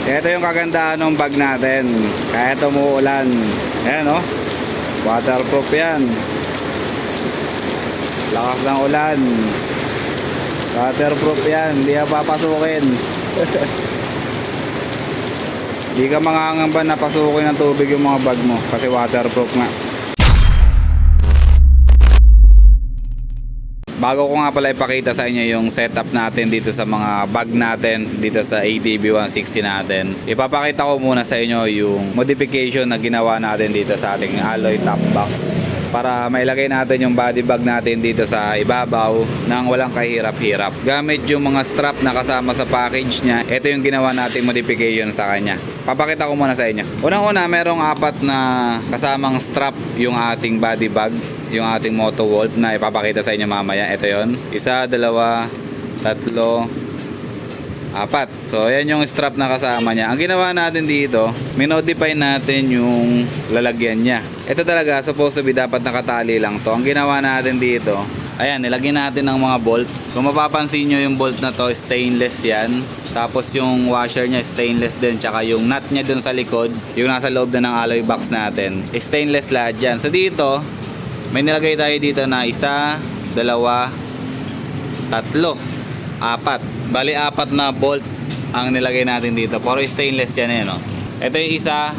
Ito yung kagandahan ng bag natin. Kahit umuulan. Ayan o. Waterproof yan. Lakas ng ulan. Waterproof yan. Hindi ka papasukin. Hindi ka mangangamba na pasukin ng tubig yung mga bag mo. Kasi waterproof nga. Bago ko nga pala ipakita sa inyo yung setup natin dito sa mga bag natin dito sa ATV 160 natin, ipapakita ko muna sa inyo yung modification na ginawa natin dito sa ating alloy top box para mailagay natin yung body bag natin dito sa ibabaw nang walang kahirap-hirap. Gamit yung mga strap na kasama sa package niya, ito yung ginawa nating modification sa kanya. Papakita ko muna sa inyo. Unang-una, merong 4 na kasamang strap yung ating body bag, yung ating Moto Wolf na ipapakita sa inyo mamaya. Ito yon, 1, 2, 3, 4. So ayan yung strap na kasama niya. Ang ginawa natin dito, minodify natin yung lalagyan niya. Ito talaga supposed to be dapat nakatali lang to. Ang ginawa natin dito, ayan, nilagyan natin ng mga bolt. Kung mapapansin nyo yung bolt na to, stainless yan. Tapos yung washer niya stainless din. Tsaka yung nut niya dun sa likod, yung nasa loob na ng alloy box natin, stainless lahat yan. So dito, may nilagay tayo dito na 1, 2, 3, 4. Bali 4 na bolt ang nilagay natin dito. Puro stainless yan eh, no? Ito yung isa,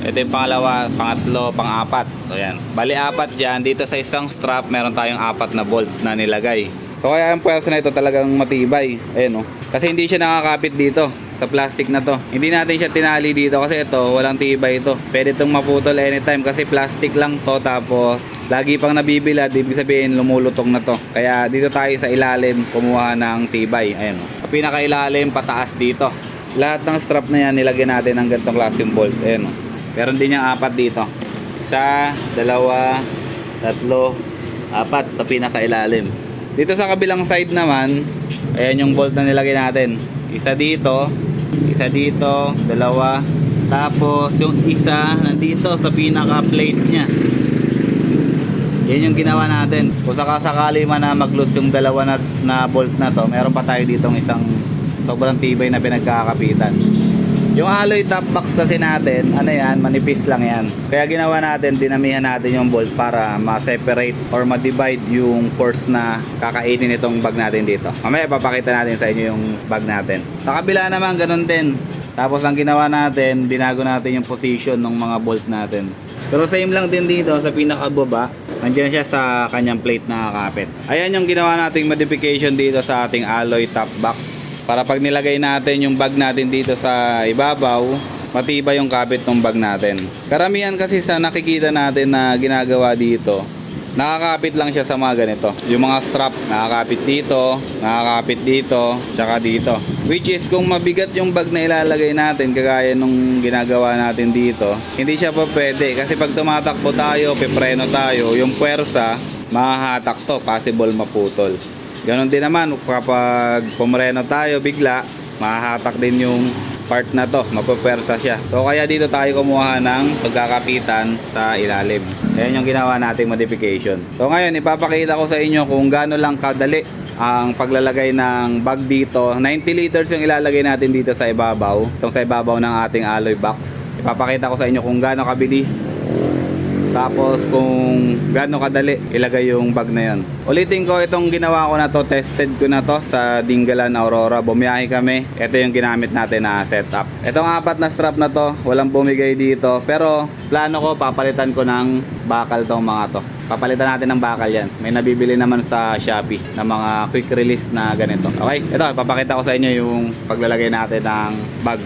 ito yung pangalawa, pangatlo, pang-4. So yan. Bali 4 dyan. Dito sa isang strap, meron tayong 4 na bolt na nilagay. So kaya ang pwersa na ito talagang matibay. Ayan, no? Kasi hindi siya nakakapit dito sa plastic na to. Hindi natin siya tinali dito kasi ito, walang tibay ito. Pwede itong maputol anytime kasi plastic lang to, tapos lagi pang nabibilad, ibig sabihin lumulutong na to. Kaya dito tayo sa ilalim kumuha ng tibay. Ayan, sa pinakailalim pataas dito. Lahat ng strap na yan nilagyan natin ng ganitong klaseng bolt. Ayan, meron din yung 4 dito. 1, 2, 3, 4 sa pinakailalim. Dito sa kabilang side naman, ayan yung bolt na nilagay natin. Isa dito, 2, tapos yung isa nandito sa pinaka plate nya. Yan yung ginawa natin. Kung sakasakali man na mag-loose yung dalawa na bolt na to, meron pa tayo ditong isang sobrang tibay na pinagkakapitan. Yung alloy top box kasi natin, ano yan, manipis lang yan. Kaya ginawa natin, dinamihan natin yung bolt para ma-separate or ma-divide yung force na kakainin itong bag natin dito. Mamaya papakita natin sa inyo yung bag natin. Sa kabila naman, ganun din. Tapos ang ginawa natin, binago natin yung position ng mga bolt natin. Pero same lang din dito sa pinakababa. Nandiyan siya sa kanyang plate na kakapit. Ayan yung ginawa nating modification dito sa ating alloy top box. Para pag nilagay natin yung bag natin dito sa ibabaw, matibay yung kapit ng bag natin. Karamihan kasi sa nakikita natin na ginagawa dito, nakakapit lang siya sa mga ganito. Yung mga strap, nakakapit dito, tsaka dito. Which is kung mabigat yung bag na ilalagay natin, kagaya nung ginagawa natin dito, hindi siya pa pwede. Kasi pag tumatakbo tayo, pipreno tayo, yung puwersa, mahahatak to, possible maputol. Ganon din naman kapag pumreno tayo bigla, mahahatak din yung part na to, mapupwersa siya. So kaya dito tayo kumuha ng pagkakapitan sa ilalim. Ayan yung ginawa nating modification. So ngayon ipapakita ko sa inyo kung gaano lang kadali ang paglalagay ng bag dito. 90 liters yung ilalagay natin dito sa ibabaw, itong sa ibabaw ng ating alloy box. Ipapakita ko sa inyo kung gaano kabilis, tapos kung gaano kadali ilagay yung bag na yon. Ulitin ko, itong ginawa ko na to, tested ko na to sa Dingalan, Aurora. Bumiyahe kami, ito yung ginamit natin na setup. Itong 4 na strap na to, walang bumigay dito, pero plano ko papalitan ko ng bakal tong mga to. Papalitan natin ng bakal yan. May nabibili naman sa Shopee na mga quick release na ganito. Okay, ito papakita ko sa inyo yung paglalagay natin ng bag.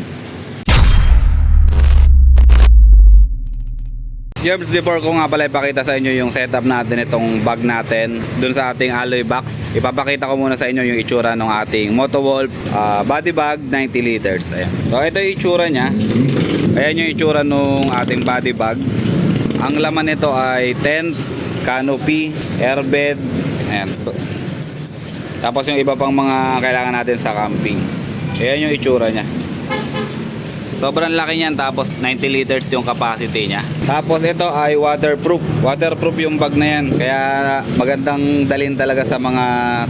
Jerbs, before ko nga pala ipakita sa inyo yung setup natin itong bag natin dun sa ating alloy box, ipapakita ko muna sa inyo yung itsura ng ating Moto Wolf body bag 90 liters. Ayan. So ito yung itsura nya. Ayan yung itsura ng ating body bag. Ang laman nito ay tent, canopy, airbed. Ayan. Tapos yung iba pang mga kailangan natin sa camping. Ayan yung itsura nya. Sobrang laki niyan, tapos 90 liters yung capacity niya. Tapos ito ay waterproof. Waterproof yung bag na yan. Kaya magandang dalhin talaga sa mga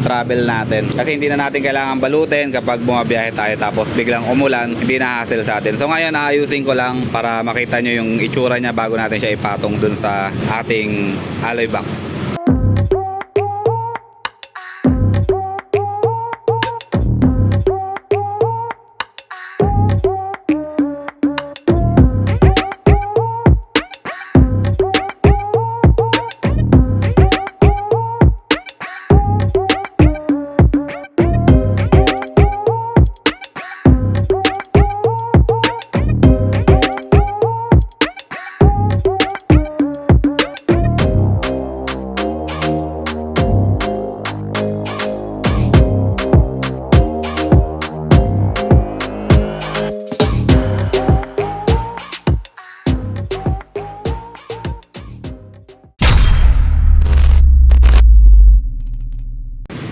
travel natin. Kasi hindi na natin kailangan balutin kapag bumabiyahe tayo tapos biglang umulan, hindi na hassle sa atin. So ngayon aayusin ko lang para makita nyo yung itsura niya bago natin siya ipatong dun sa ating alloy box.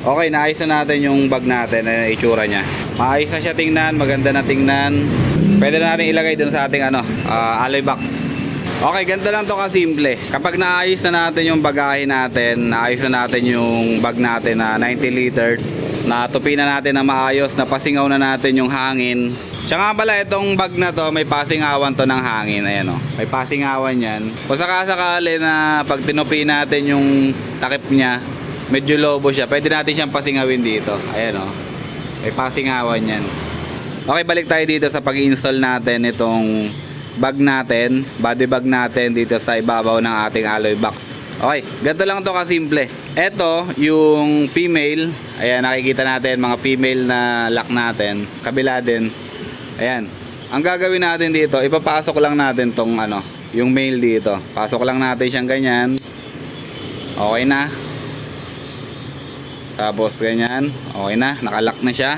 Okay, naayos na natin yung bag natin na itsura niya. Maayos na siya tingnan, maganda na tingnan. Pwede na natin ilagay dun sa ating alloy box. Okay, ganito lang to kasimple. Kapag naayos na natin yung bagahe natin, naayos na natin yung bag natin na 90 liters, natupi na natin na maayos, napasingaw na natin yung hangin. Tsaka pala itong bag na to, may pasingawan to ng hangin. Ayan o, may pasingawan yan. Kung sakasakali na pag tinupi natin yung takip niya, medyo lobo siya, pwede natin siyang pasingawin dito. Ayan o, may pasingawan yan. Okay, balik tayo dito sa pag-install natin itong bag natin, body bag natin dito sa ibabaw ng ating alloy box. Okay, ganito lang to kasimple. Ito yung female. Ayan, nakikita natin mga female na lock natin. Kabila din. Ayan, ang gagawin natin dito, ipapasok lang natin tong yung male dito. Pasok lang natin siyang ganyan. Okay na. Tapos ganyan, okay na, nakalock na siya.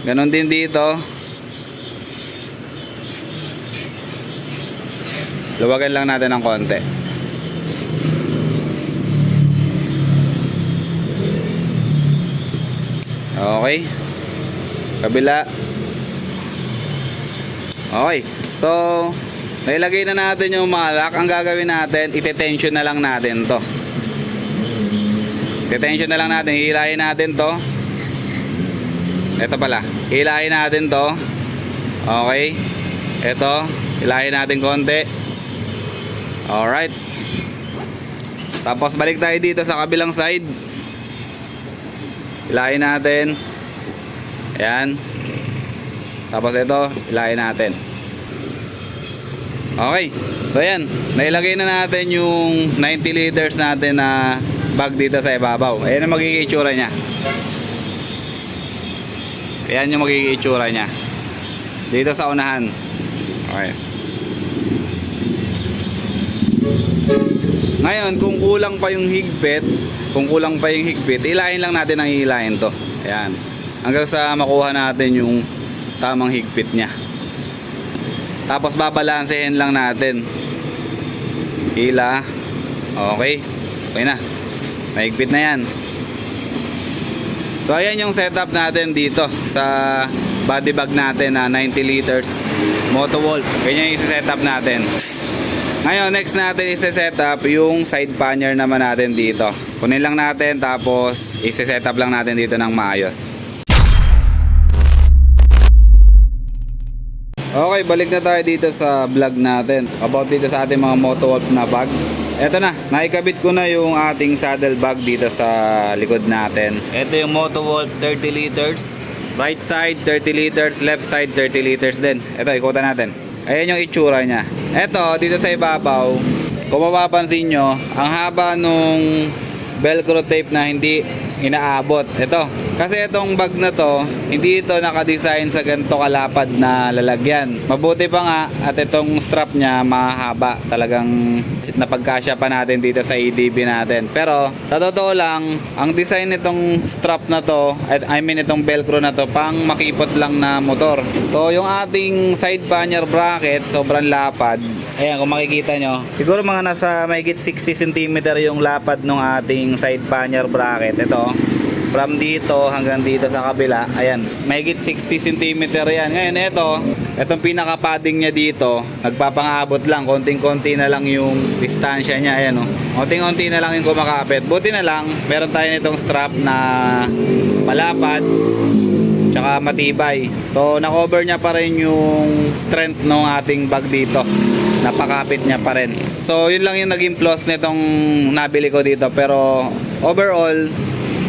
Ganon din dito. Luwagan lang natin ng konti. Okay. Kabila. Okay. So, nailagay na natin yung mga lock. Ang gagawin natin, ite-tension na lang natin to. Detention na lang natin, hilahin natin to. Ito pala, hilahin natin to. Okay. Ito, hilahin natin konti. Alright. Tapos balik tayo dito sa kabilang side. Hilahin natin. Ayan. Tapos ito, hilahin natin. Okay. So ayan, nailagay na natin yung 90 liters natin na bag dito sa ibabaw. Ayan ang magiging itsura niya. Ayan yung magiging itsura niya dito sa unahan. Okay. Ngayon, kung kulang pa yung higpit, ilahin lang natin ang hilahin to. Ayan. Hanggang sa makuha natin yung tamang higpit niya. Tapos babalansehin lang natin. Hila. Okay. Okay na. Mahigpit na yan. So ayan yung setup natin dito sa body bag natin na 90 liters Motowolf. Ganyan yung setup natin. Ngayon next natin i-setup yung side pannier naman natin dito. Kunin lang natin tapos i-setup lang natin dito ng maayos. Okay, balik na tayo dito sa vlog natin about dito sa ating mga Motowolf na bag. Eto na, naikabit ko na yung ating saddle bag dito sa likod natin. Ito yung Motowolf 30 liters. Right side 30 liters, left side 30 liters din. Ito, ikutan natin. Ayan yung itsura niya. Ito, dito sa ibabaw, kung mapapansin nyo, ang haba nung velcro tape na hindi inaabot. Ito, kasi itong bag na to, hindi ito nakadesign sa ganito kalapad na lalagyan. Mabuti pa nga at itong strap niya mahaba. Talagang napagkasya pa natin dito sa EDB natin. Pero sa totoo lang, ang design nitong strap na to, itong velcro na to, pang makipot lang na motor. So yung ating side pannier bracket, sobrang lapad. Ayan, kung makikita nyo, siguro mga nasa mahigit 60 cm yung lapad ng ating side pannier bracket. Ito, from dito hanggang dito sa kabila, ayan, mahigit 60 cm yan. Ngayon ito, Itong pinaka-padding niya dito, nagpapangabot lang, konting-konti na lang yung distansya niya. Ayan oh. Konting-konti na lang yung kumakapit. Buti na lang, meron tayo nitong strap na malapad tsaka matibay. So na-cover niya pa rin yung strength ng ating bag dito. Napakapit niya pa rin. So yun lang yung naging plus nitong nabili ko dito. Pero overall,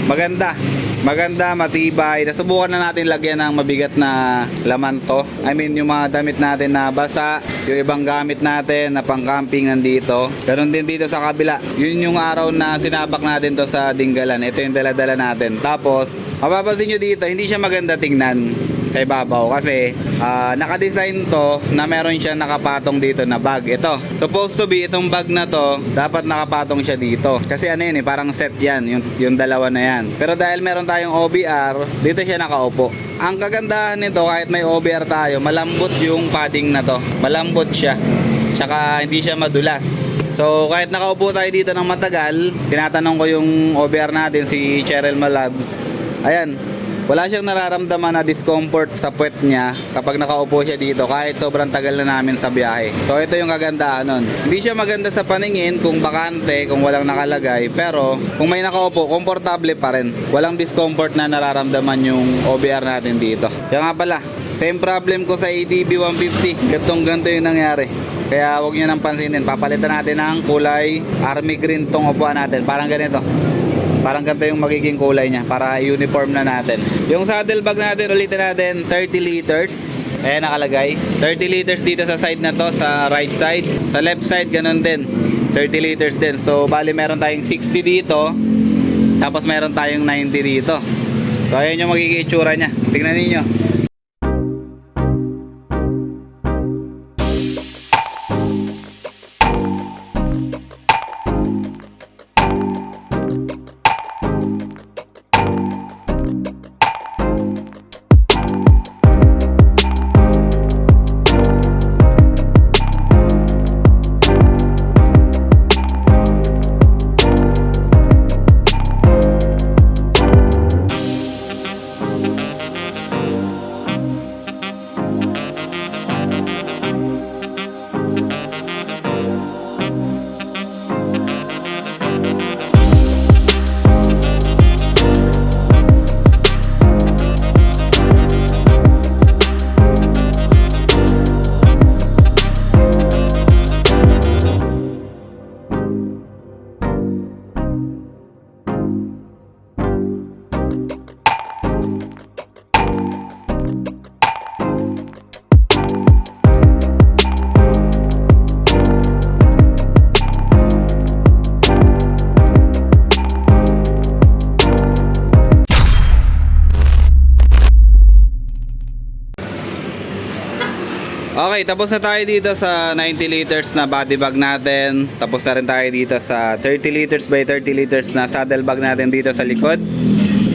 maganda. Maganda, matibay. Nasubukan na natin lagyan ng mabigat na laman to. I mean, yung mga damit natin na basa, yung ibang gamit natin na pang-camping nandito. Ganon din dito sa kabila. Yun yung araw na sinabak natin to sa Dinggalan. Ito yung dala-dala natin. Tapos, mapapansin nyo dito, hindi siya maganda tingnan sa ibabaw kasi naka-design to na meron siya nakapatong dito na bag. Ito, supposed to be itong bag na to, dapat nakapatong siya dito. Kasi ano yun parang set yan, yung dalawa na yan. Pero dahil meron tayong OBR, dito siya nakaupo. Ang kagandahan nito, kahit may OBR tayo, malambot yung padding na to. Malambot siya. Tsaka hindi siya madulas. So kahit nakaupo tayo dito ng matagal, tinatanong ko yung OBR natin, si Cheryl Malabs. Ayan, wala siyang nararamdaman na discomfort sa puwet niya kapag nakaupo siya dito kahit sobrang tagal na namin sa biyahe. So ito yung kagandahan nun. Hindi siya maganda sa paningin kung bakante, kung walang nakalagay, pero kung may nakaupo, komportable pa rin. Walang discomfort na nararamdaman yung OBR natin dito. Kaya nga pala, same problem ko sa ADB 150. Ganto yung nangyari. Kaya huwag nyo nang pansinin. Papalitan natin ng kulay army green tong upuan natin. Parang ganito. Parang ganito yung magiging kulay niya para uniform na natin. Yung saddle bag natin, ulitin natin, 30 liters. Ayan nakalagay. 30 liters dito sa side na to, sa right side. Sa left side, ganun din. 30 liters din. So, bali meron tayong 60 dito. Tapos meron tayong 90 dito. So, ayan yung magiging itsura niya. Tingnan ninyo. Okay, tapos na tayo dito sa 90 liters na body bag natin. Tapos na rin tayo dito sa 30 liters by 30 liters na saddle bag natin dito sa likod.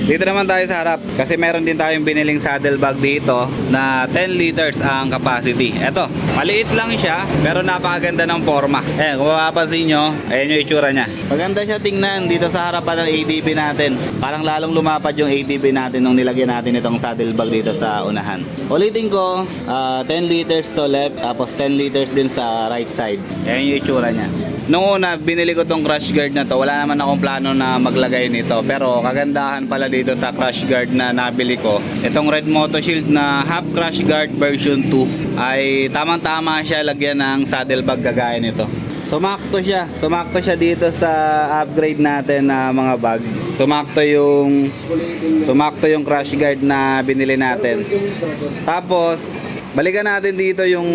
Dito naman tayo sa harap kasi meron din tayong biniling saddle bag dito na 10 liters ang capacity. Eto, maliit lang siya pero napakaganda ng forma. Kung mapapansin nyo, ayan yung itsura niya. Maganda siya tingnan dito sa harapan ng ADB natin. Parang lalong lumapad yung ADB natin nung nilagyan natin itong saddle bag dito sa unahan. Ulitin ko, 10 liters to left tapos 10 liters din sa right side. Ayan yung itsura niya. Nung una, binili ko tong crash guard na to. Wala naman akong plano na maglagay nito. Pero kagandahan pala dito sa crash guard na nabili ko. Itong Red Moto Shield na half crash guard version 2 ay tamang-tama siya lagyan ng saddle bag kagaya nito. Sumakto siya. Sumakto siya dito sa upgrade natin na mga bag. Sumakto yung crash guard na binili natin. Tapos, balikan natin dito yung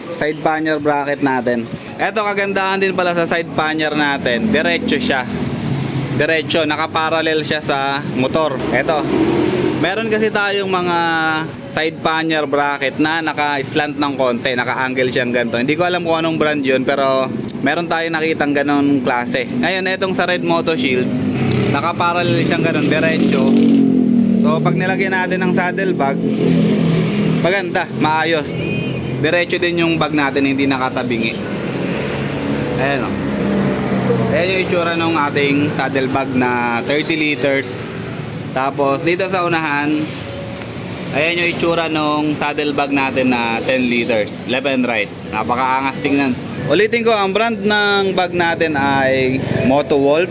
side pannier bracket natin. Eto, kagandahan din pala sa side pannier natin. Diretso siya. Diretso, nakaparallel siya sa motor. Eto. Meron kasi tayong mga side pannier bracket na naka-slant ng konti, naka-angle siyang ganito. Hindi ko alam kung anong brand yun, pero meron tayong nakitang ganong klase. Ngayon, etong sa Red Moto Shield, naka-parallel siyang ganon, diretso. So, pag nilagyan natin ng saddle bag, maganda, maayos. Diretso din yung bag natin, hindi nakatabingi. Ayan o. Ayan yung itsura ng ating saddle bag na 30 liters. Tapos dito sa unahan, Ayan yung itsura nung saddlebag natin na 10 liters, left and right. Napakaangas tingnan. Ulitin ko, ang brand ng bag natin ay Motowolf.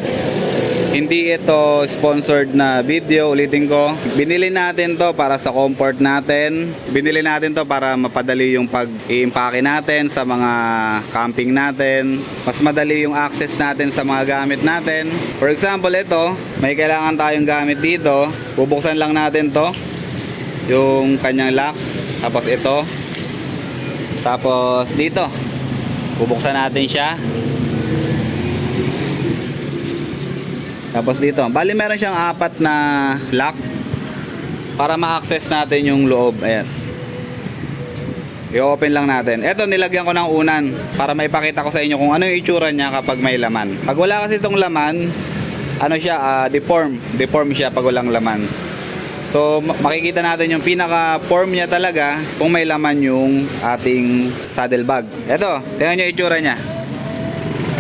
Hindi ito sponsored na video. Ulitin ko, binili natin to para sa comfort natin. Binili natin to para mapadali yung pag-i-impake natin sa mga camping natin. Mas madali yung access natin sa mga gamit natin. For example, ito, may kailangan tayong gamit dito. Bubuksan lang natin to, yung kanyang lock. Tapos ito. Tapos dito, bubuksan natin siya. Tapos dito, bali meron siyang 4 na lock para ma-access natin yung loob. Ayan. I-open lang natin. Ito, nilagyan ko ng unan para maipakita ko sa inyo kung ano yung itsura niya kapag may laman. Pag wala kasi itong laman, ano siya, deform siya pag walang laman. So makikita natin yung pinaka-form niya talaga kung may laman yung ating saddlebag. Ito, tingnan nyo yung itsura niya.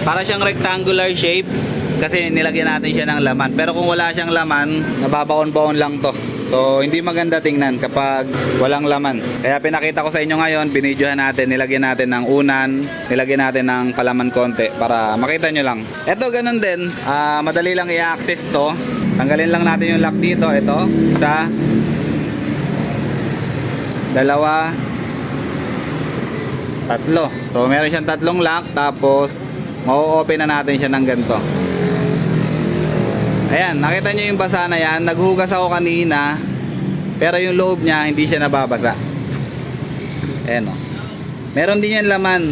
Para siyang rectangular shape kasi nilagyan natin siya ng laman. Pero kung wala siyang laman, nababaon-baon lang to. So hindi maganda tingnan kapag walang laman. Kaya pinakita ko sa inyo ngayon, binidyohan natin, nilagyan natin ng unan, nilagyan natin ng palaman konti para makita nyo lang. Ito ganun din, madali lang i-access to. Tanggalin lang natin yung lock dito. Ito, isa, dalawa, tatlo. So meron siyang tatlong lock. Tapos mau-open na natin siya ng ganito. Ayan, nakita nyo yung basa na yan. Naghugas ako kanina, pero yung loob niya hindi siya nababasa. Ayan o. Meron din yan laman.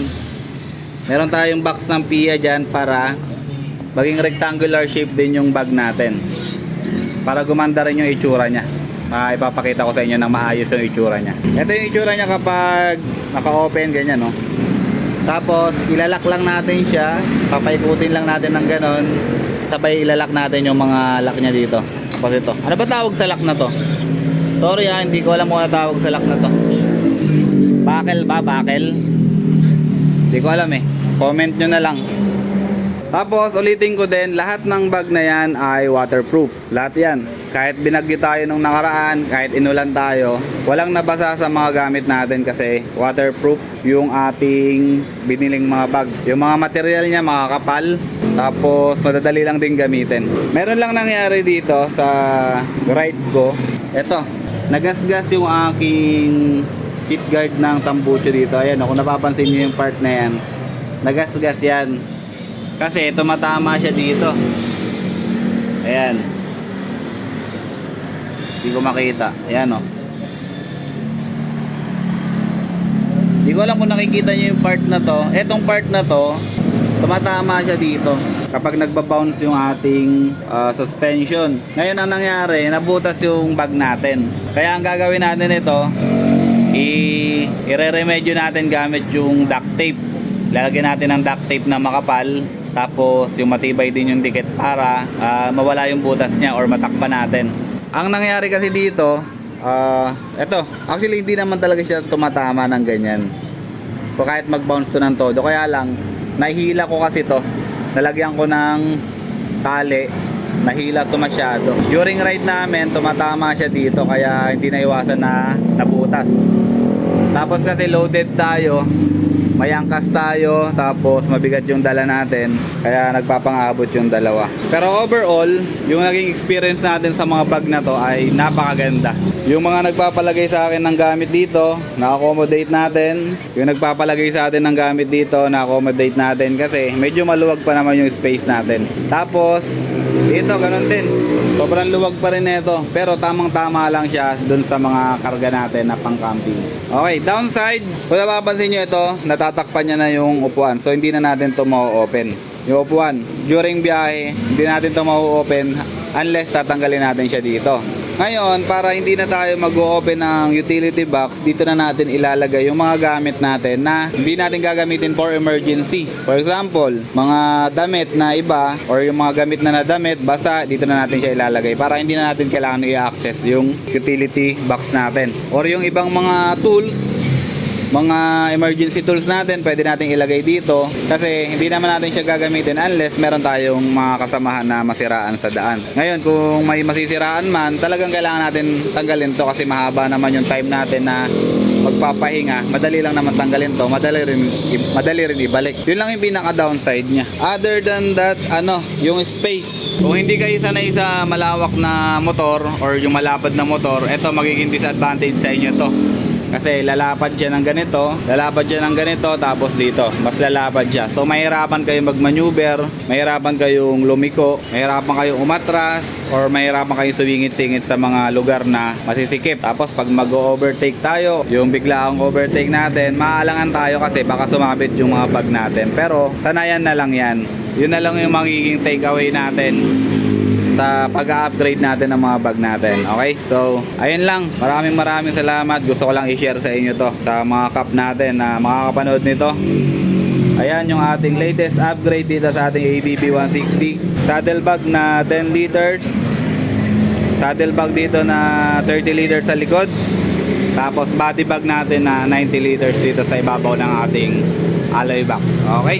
Meron tayong box ng PIA dyan para maging rectangular shape din yung bag natin, para gumanda rin yung itsura niya. Ipapakita ko sa inyo ng maayos yung itsura niya. Ito yung itsura niya kapag naka-open, ganyan no. Tapos ilalak lang natin siya, papaikutin lang natin ng ganon, sabay ilalak natin yung mga lock niya dito. Tapos ito, ano ba tawag sa lock na to? Sorry hindi ko alam kung ano tawag sa lock na to. Buckle ba? Buckle? Hindi ko alam comment nyo na lang. Tapos ulitin ko din, lahat ng bag na yan ay waterproof. Lahat yan. Kahit binagyo tayo nung nakaraan, kahit inulan tayo, walang nabasa sa mga gamit natin kasi waterproof yung ating biniling mga bag. Yung mga material niya makakapal, tapos madadali lang din gamitin. Meron lang nangyari dito sa ride ko. Eto, nagasgas yung aking heat guard ng tambucho dito. Ayan, kung napapansin niyo yung part na yan, nagasgas yan. Kasi tumatama siya dito. Ayan. Hindi ko makita. Ayan o. Hindi ko alam kung nakikita nyo yung part na to. Etong part na to, tumatama siya dito kapag nagbabounce yung ating suspension. Ngayon ang nangyari, nabutas yung bag natin. Kaya ang gagawin natin ito, i-re-remedyo natin gamit yung duct tape. Lalagyan natin ng duct tape na makapal. Tapos yung matibay din yung dikit para mawala yung butas niya or matakpan natin. Ang nangyari kasi dito, eto, actually hindi naman talaga siya tumatama ng ganyan. So kahit mag-bounce to ng todo, kaya lang nahila ko kasi to. Nalagyan ko ng tali, nahila to masyado. During ride namin, tumatama siya dito kaya hindi naiwasan na nabutas. Tapos kasi loaded tayo, may angkas tayo, tapos mabigat yung dala natin, kaya nagpapangabot yung dalawa. Pero overall, yung naging experience natin sa mga bag na to ay napakaganda. Yung mga nagpapalagay sa akin ng gamit dito, na-accommodate natin. Yung nagpapalagay sa atin ng gamit dito, na-accommodate natin kasi medyo maluwag pa naman yung space natin. Tapos dito ganun din, sobrang luwag pa rin nito, pero tamang-tama lang siya dun sa mga karga natin na pang camping. Okay, downside, kung napapansin nyo ito, natatakpan niya na yung upuan, so hindi na natin to ma-open. Yung upuan, during biyahe, hindi natin to ma-open unless tatanggalin natin siya dito. Ngayon, para hindi na tayo mag-open ng utility box, dito na natin ilalagay yung mga gamit natin na hindi natin gagamitin for emergency. For example, mga damit na iba or yung mga gamit na damit, basa, dito na natin siya ilalagay para hindi na natin kailangan i-access yung utility box natin. Or yung ibang mga tools mga emergency tools natin, pwede natin ilagay dito. Kasi hindi naman natin siya gagamitin unless meron tayong mga kasamahan na masiraan sa daan. Ngayon, kung may masisiraan man, talagang kailangan natin tanggalin to kasi mahaba naman yung time natin na magpapahinga. Madali lang naman tanggalin to, madali rin ibalik. Yun lang yung pinaka downside niya. Other than that, yung space. Kung hindi kayo sanay sa malawak na motor or yung malapad na motor, ito magiging disadvantage sa inyo to. Kasi lalapad siya ng ganito, tapos dito, mas lalapad siya. So mahirapan kayong magmaneuver, mahirapan kayong lumiko, mahirapan kayong umatras, or mahirapan kayong sumingit-singit sa mga lugar na masisikip. Tapos pag mag-overtake tayo, yung biglaang overtake natin, maalangan tayo kasi baka sumabit yung mga bag natin. Pero sanayan na lang yan. Yun na lang yung magiging takeaway natin sa pag-upgrade natin ng mga bag natin. Okay? So, ayun lang. Maraming salamat. Gusto ko lang i-share sa inyo to sa mga cup natin na makakapanood nito. Ayan yung ating latest upgrade dito sa ating ADB 160. Saddle bag na 10 liters. Saddle bag dito na 30 liters sa likod. Tapos body bag natin na 90 liters dito sa ibabaw ng ating alloy box. Okay?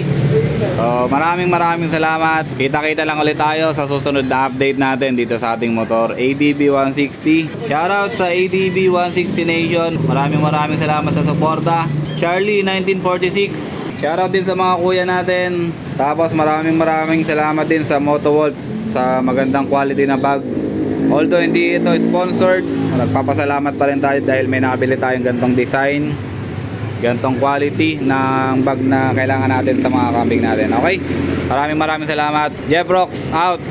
So, maraming salamat. Kita-kita lang ulit tayo sa susunod na update natin dito sa ating motor ADB 160. Shoutout sa ADB 160 Nation. Maraming salamat sa suporta. Charlie 1946. Shoutout din sa mga kuya natin. Tapos maraming salamat din sa Motowolf sa magandang quality na bag. Although hindi ito sponsored, nagpapasalamat pa rin tayo dahil may nakabili tayong gantong design, gantong quality ng bag na kailangan natin sa mga camping natin. Okay? Maraming salamat. Jeff Rocks out.